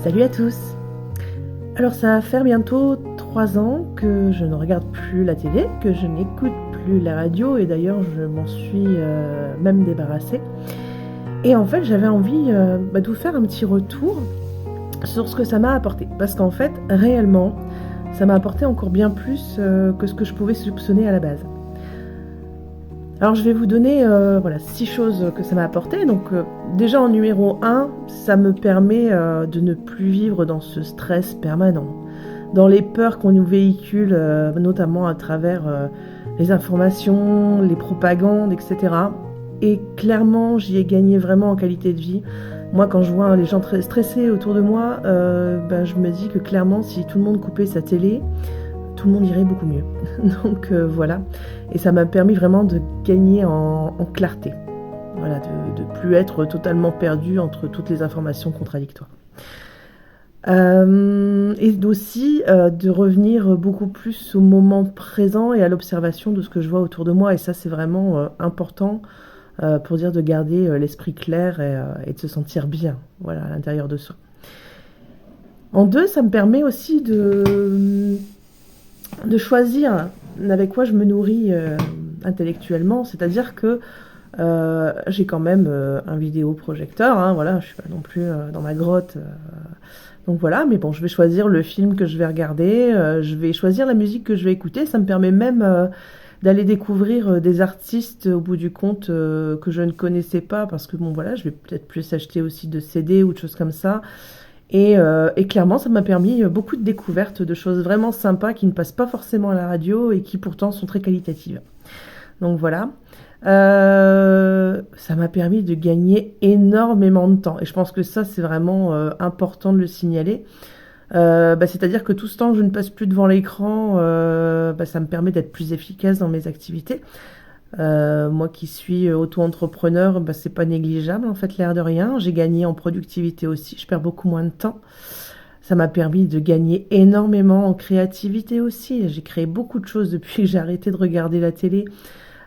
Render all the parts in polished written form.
Salut à tous. Alors ça va faire bientôt 3 ans que je ne regarde plus la télé, que je n'écoute plus la radio et d'ailleurs je m'en suis même débarrassée. Et en fait j'avais envie de vous faire un petit retour sur ce que ça m'a apporté. Parce qu'en fait réellement ça m'a apporté encore bien plus que ce que je pouvais soupçonner à la base. Alors je vais vous donner 6 choses que ça m'a apporté. Donc déjà en numéro 1, ça me permet de ne plus vivre dans ce stress permanent, dans les peurs qu'on nous véhicule, notamment à travers les informations, les propagandes, etc. Et clairement, j'y ai gagné vraiment en qualité de vie. Moi, quand je vois les gens très stressés autour de moi, je me dis que clairement, si tout le monde coupait sa télé, tout le monde irait beaucoup mieux. Donc voilà. Et ça m'a permis vraiment de gagner en clarté. Voilà, de plus être totalement perdu entre toutes les informations contradictoires. Et aussi de revenir beaucoup plus au moment présent et à l'observation de ce que je vois autour de moi. Et ça, c'est vraiment important pour dire de garder l'esprit clair et de se sentir bien, voilà, à l'intérieur de soi. En deux, ça me permet aussi de choisir avec quoi je me nourris intellectuellement, c'est-à-dire que j'ai quand même un vidéoprojecteur, hein, voilà, je suis pas non plus dans ma grotte, donc voilà, mais bon, je vais choisir le film que je vais regarder, je vais choisir la musique que je vais écouter, ça me permet même d'aller découvrir des artistes au bout du compte que je ne connaissais pas, parce que bon voilà, je vais peut-être plus acheter aussi de CD ou de choses comme ça. Et clairement, ça m'a permis beaucoup de découvertes de choses vraiment sympas qui ne passent pas forcément à la radio et qui pourtant sont très qualitatives. Donc voilà. Ça m'a permis de gagner énormément de temps. Et je pense que ça, c'est vraiment important de le signaler. C'est-à-dire que tout ce temps que je ne passe plus devant l'écran, ça me permet d'être plus efficace dans mes activités. Moi qui suis auto-entrepreneur, c'est pas négligeable en fait, l'air de rien. J'ai gagné en productivité aussi, je perds beaucoup moins de temps. Ça m'a permis de gagner énormément en créativité aussi. J'ai créé beaucoup de choses depuis que j'ai arrêté de regarder la télé.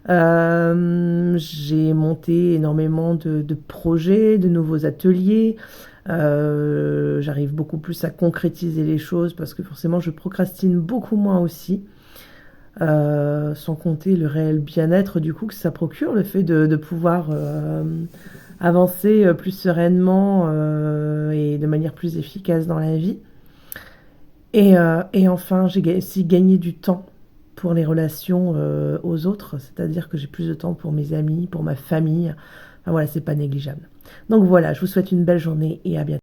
J'ai monté énormément de projets, de nouveaux ateliers. J'arrive beaucoup plus à concrétiser les choses parce que forcément je procrastine beaucoup moins aussi. Sans compter le réel bien-être du coup que ça procure, le fait de pouvoir avancer plus sereinement et de manière plus efficace dans la vie. Et enfin, j'ai aussi gagné du temps pour les relations aux autres, c'est-à-dire que j'ai plus de temps pour mes amis, pour ma famille. Enfin, voilà, c'est pas négligeable. Donc voilà, je vous souhaite une belle journée et à bientôt.